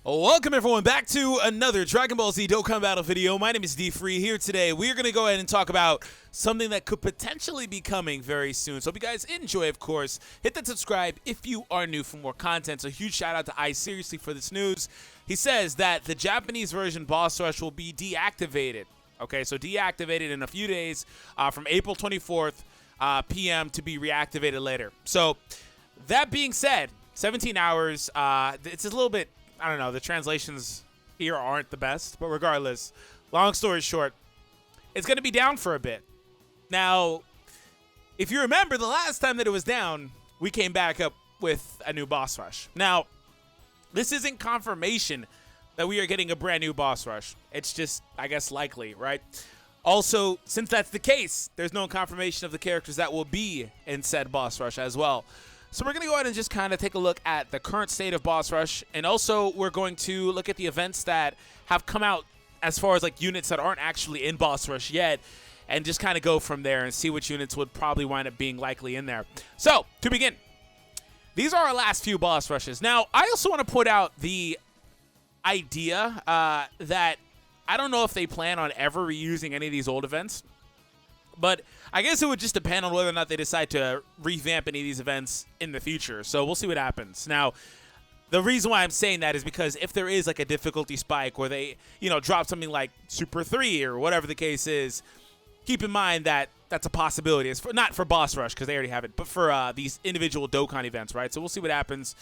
Welcome everyone back to another Dragon Ball Z Dokkan Battle video. My name is DFree. Here today, we're going to go ahead and talk about something that could potentially be coming very soon. So hope you guys enjoy, of course. Hit that subscribe if you are new for more content. So huge shout out to I Seriously for this news. He says that the Japanese version Boss Rush will be deactivated. Okay, so deactivated in a few days from April 24th p.m. to be reactivated later. So that being said, 17 hours, it's a little bit... I don't know, the translations here aren't the best, but regardless, long story short, it's going to be down for a bit. Now, if you remember, the last time that it was down, we came back up with a new boss rush. Now, this isn't confirmation that we are getting a brand new boss rush. It's just, I guess, likely, right? Also, since that's the case, there's no confirmation of the characters that will be in said boss rush as well. So we're going to go ahead and just kind of take a look at the current state of Boss Rush, and also we're going to look at the events that have come out as far as like units that aren't actually in Boss Rush yet, and just kind of go from there and see which units would probably wind up being likely in there. So, to begin, these are our last few Boss Rushes. Now, I also want to put out the idea that I don't know if they plan on ever reusing any of these old events, but I guess it would just depend on whether or not they decide to revamp any of these events in the future. So we'll see what happens. Now, the reason why I'm saying that is because if there is like a difficulty spike where they, drop something like Super 3 or whatever the case is, keep in mind that that's a possibility. It's not for Boss Rush because they already have it, but for these individual Dokkan events, right? So we'll see what happens.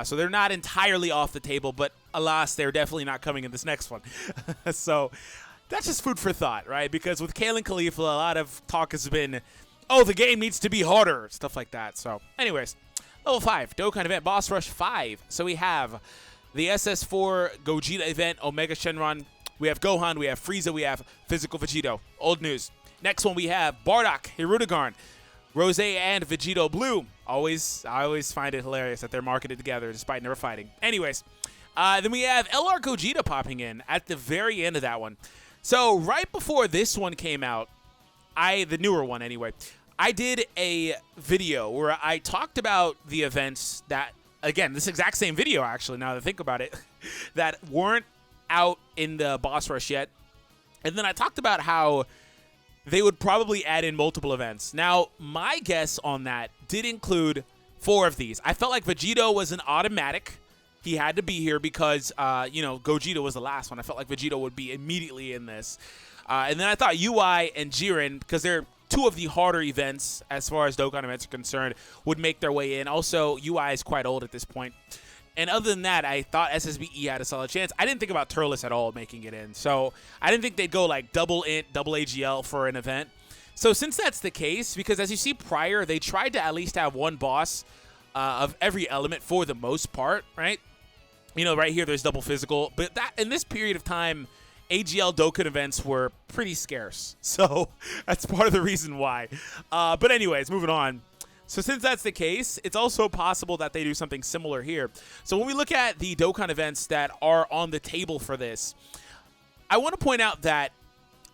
So they're not entirely off the table, but alas, they're definitely not coming in this next one. So... that's just food for thought, right? Because with Kale and Khalifa, a lot of talk has been, oh, the game needs to be harder, stuff like that. So, anyways, level 5, Dokkan event, Boss Rush 5. So we have the SS4 Gogeta event, Omega Shenron. We have Gohan, we have Frieza, we have Physical Vegito. Old news. Next one we have Bardock, Hirudegarn, Rose and Vegito Blue. I always find it hilarious that they're marketed together despite never fighting. Anyways, then we have LR Gogeta popping in at the very end of that one. So right before this one came out, the newer one anyway, I did a video where I talked about the events that, again, this exact same video actually, now that I think about it, that weren't out in the Boss Rush yet. And then I talked about how they would probably add in multiple events. Now, my guess on that did include 4 of these. I felt like Vegito was an automatic. He had to be here because, Gogeta was the last one. I felt like Vegito would be immediately in this. And then I thought UI and Jiren, because they're 2 of the harder events as far as Dokkan events are concerned, would make their way in. Also, UI is quite old at this point. And other than that, I thought SSBE had a solid chance. I didn't think about Turles at all making it in. So I didn't think they'd go like double int, double AGL for an event. So since that's the case, because as you see prior, they tried to at least have one boss of every element for the most part, right? Right here, there's double physical. But that in this period of time, AGL Dokkan events were pretty scarce. So that's part of the reason why. But anyways, moving on. So since that's the case, it's also possible that they do something similar here. So when we look at the Dokkan events that are on the table for this, I want to point out that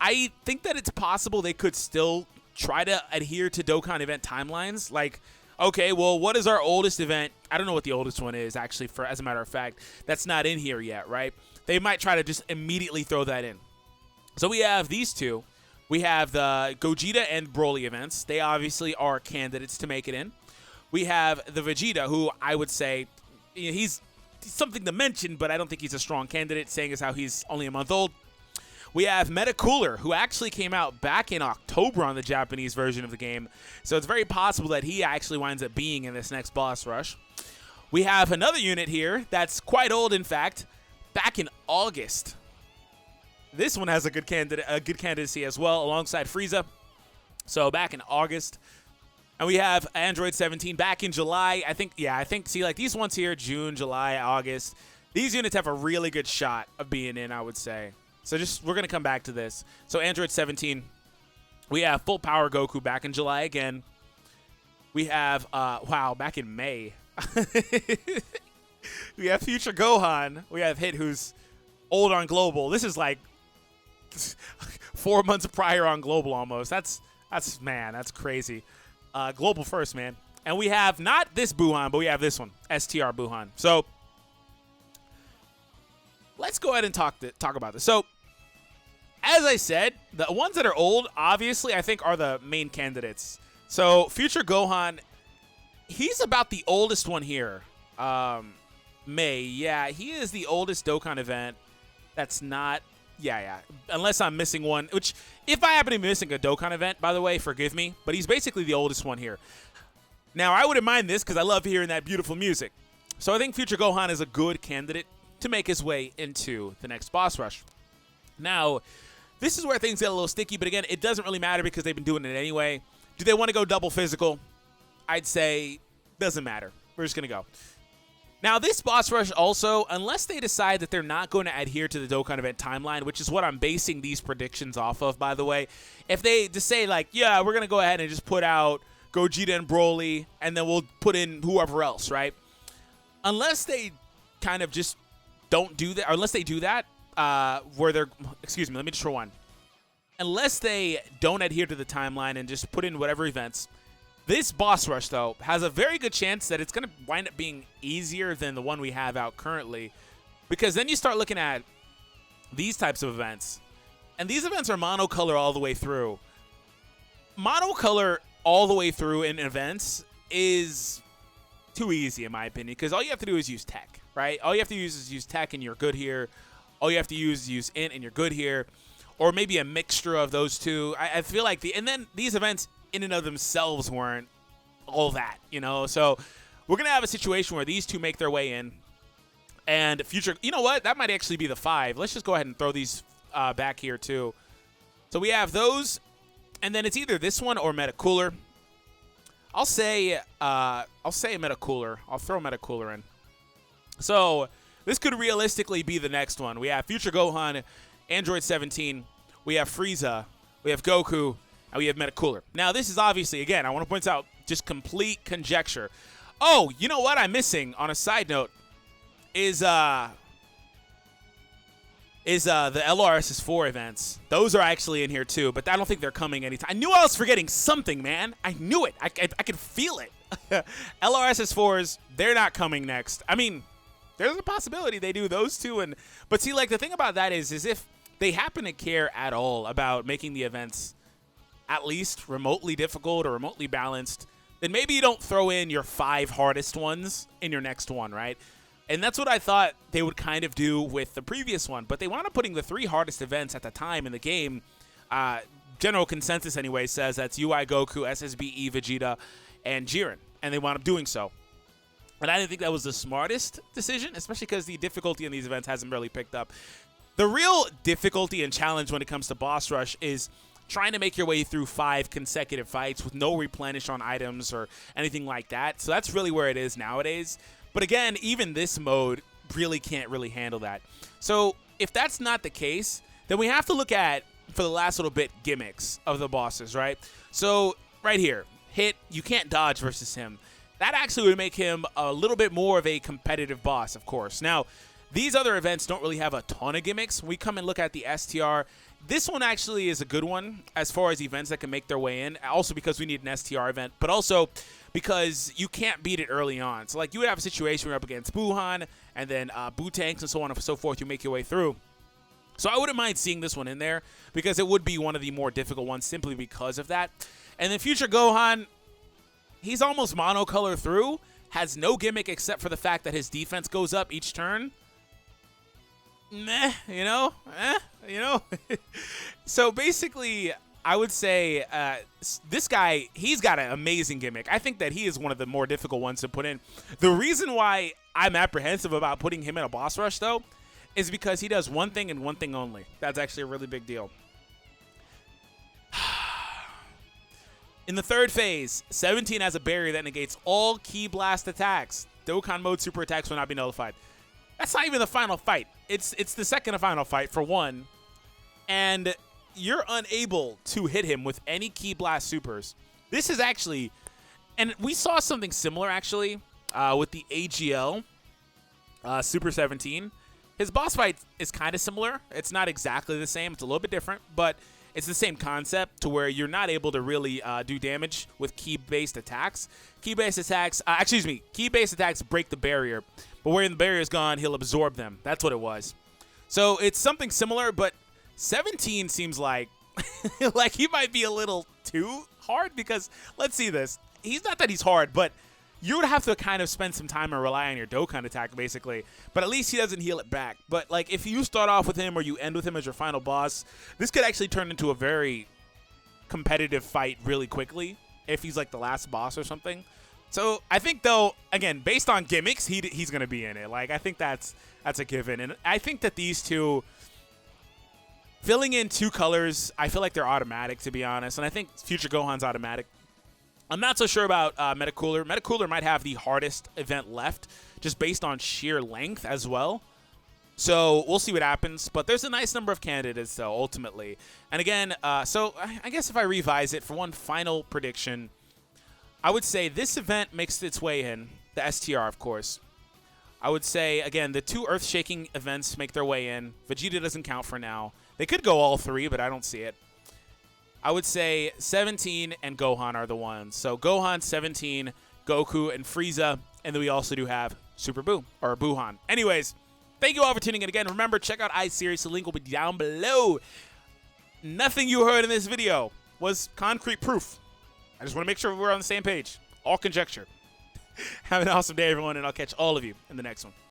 I think that it's possible they could still try to adhere to Dokkan event timelines. Like, okay, well, what is our oldest event? I don't know what the oldest one is, actually, as a matter of fact. That's not in here yet, right? They might try to just immediately throw that in. So we have these 2. We have the Gogeta and Broly events. They obviously are candidates to make it in. We have the Vegeta, who I would say, he's something to mention, but I don't think he's a strong candidate, saying as how he's only a month old. We have Metacooler, who actually came out back in October on the Japanese version of the game. So it's very possible that he actually winds up being in this next Boss Rush. We have another unit here that's quite old, in fact, back in August. This one has a good candidacy as well, alongside Frieza. So back in August. And we have Android 17 back in July. I think, see, like these ones here, June, July, August. These units have a really good shot of being in, I would say. So we're going to come back to this. So Android 17, we have Full Power Goku back in July again. We have, back in May. We have Future Gohan. We have Hit, who's old on Global. This is like 4 months prior on Global almost. That's crazy. Global first, man. And we have not this Buhan, but we have this one, STR Buhan. So let's go ahead and talk about this. So, as I said, the ones that are old, obviously, I think are the main candidates. So, Future Gohan, he's about the oldest one here. May, yeah, he is the oldest Dokkan event. That's not, yeah. Unless I'm missing one, which, if I happen to be missing a Dokkan event, by the way, forgive me. But he's basically the oldest one here. Now, I wouldn't mind this because I love hearing that beautiful music. So, I think Future Gohan is a good candidate to make his way into the next boss rush. Now, this is where things get a little sticky, but again, it doesn't really matter because they've been doing it anyway. Do they want to go double physical? I'd say doesn't matter. We're just going to go. Now, this boss rush also, unless they decide that they're not going to adhere to the Dokkan event timeline, which is what I'm basing these predictions off of, by the way. If they just say, like, yeah, we're going to go ahead and just put out Gogeta and Broly, and then we'll put in whoever else, right? Unless they kind of just don't do that, or unless they do that, where they're, excuse me, let me just rewind. Unless they don't adhere to the timeline and just put in whatever events, this boss rush, though, has a very good chance that it's going to wind up being easier than the one we have out currently, because then you start looking at these types of events, and these events are monocolor all the way through. Monocolor all the way through in events is too easy, in my opinion, because all you have to do is use tech, right? All you have to use tech, and you're good here. All you have to use int, and you're good here. Or maybe a mixture of those two. I feel like and then these events in and of themselves weren't all that, you know? So we're going to have a situation where these two make their way in. And Future, you know what? That might actually be the 5. Let's just go ahead and throw these back here too. So we have those, and then it's either this one or Metacooler. I'll say Metacooler. I'll throw Metacooler in. So this could realistically be the next one. We have Future Gohan, Android 17, we have Frieza, we have Goku, and we have Metacooler. Now, this is obviously, again, I want to point out, just complete conjecture. Oh, you know what I'm missing, on a side note, is the LRSS4 events. Those are actually in here, too, but I don't think they're coming anytime. I knew I was forgetting something, man. I knew it. I could feel it. LRSS4s, they're not coming next. I mean, there's a possibility they do those two, but see, like, the thing about that is if they happen to care at all about making the events at least remotely difficult or remotely balanced, then maybe you don't throw in your 5 hardest ones in your next one, right? And that's what I thought they would kind of do with the previous one, but they wound up putting the 3 hardest events at the time in the game. General consensus, anyway, says that's UI Goku, SSBE Vegeta, and Jiren, and they wound up doing so. And I didn't think that was the smartest decision, especially because the difficulty in these events hasn't really picked up. The real difficulty and challenge when it comes to boss rush is trying to make your way through 5 consecutive fights with no replenish on items or anything like that. So that's really where it is nowadays. But again, even this mode really can't really handle that. So if that's not the case, then we have to look at, for the last little bit, gimmicks of the bosses, right? So right here, hit, you can't dodge versus him. That actually would make him a little bit more of a competitive boss, of course. Now, these other events don't really have a ton of gimmicks. We come and look at the STR. This one actually is a good one as far as events that can make their way in. Also because we need an STR event, but also because you can't beat it early on. So, like, you would have a situation where you're up against Buhan and then Boo-Tanks and so on and so forth. You make your way through. So I wouldn't mind seeing this one in there because it would be one of the more difficult ones simply because of that. And then Future Gohan, he's almost monocolor through, has no gimmick except for the fact that his defense goes up each turn. Meh, you know? So basically, I would say this guy, he's got an amazing gimmick. I think that he is one of the more difficult ones to put in. The reason why I'm apprehensive about putting him in a boss rush, though, is because he does one thing and one thing only. That's actually a really big deal. In the third phase, 17 has a barrier that negates all Ki Blast attacks. Dokkan mode super attacks will not be nullified. That's not even the final fight. It's the second to final fight, for one. And you're unable to hit him with any Ki Blast supers. This is actually... And we saw something similar, actually, with the AGL Super 17. His boss fight is kind of similar. It's not exactly the same. It's a little bit different, but it's the same concept to where you're not able to really do damage with key-based attacks. Key-based attacks, key-based attacks break the barrier, but when the barrier is gone, he'll absorb them. That's what it was. So it's something similar, but 17 seems like like he might be a little too hard because let's see this. He's not that he's hard, but you would have to kind of spend some time and rely on your Dokkan attack, basically. But at least he doesn't heal it back. But, like, if you start off with him or you end with him as your final boss, this could actually turn into a very competitive fight really quickly if he's, like, the last boss or something. So I think, though, again, based on gimmicks, he's going to be in it. Like, I think that's a given. And I think that these two, filling in 2 colors, I feel like they're automatic, to be honest. And I think Future Gohan's automatic. I'm not so sure about Metacooler. Metacooler might have the hardest event left, just based on sheer length as well. So we'll see what happens. But there's a nice number of candidates, though, ultimately. And again, so I guess if I revise it for one final prediction, I would say this event makes its way in, the STR, of course. I would say, again, the 2 earth-shaking events make their way in. Vegeta doesn't count for now. They could go all 3, but I don't see it. I would say 17 and Gohan are the ones. So Gohan, 17, Goku, and Frieza. And then we also do have Super Buu, or Buuhan. Anyways, thank you all for tuning in again. Remember, check out iSeries. The link will be down below. Nothing you heard in this video was concrete proof. I just want to make sure we're on the same page. All conjecture. Have an awesome day, everyone, and I'll catch all of you in the next one.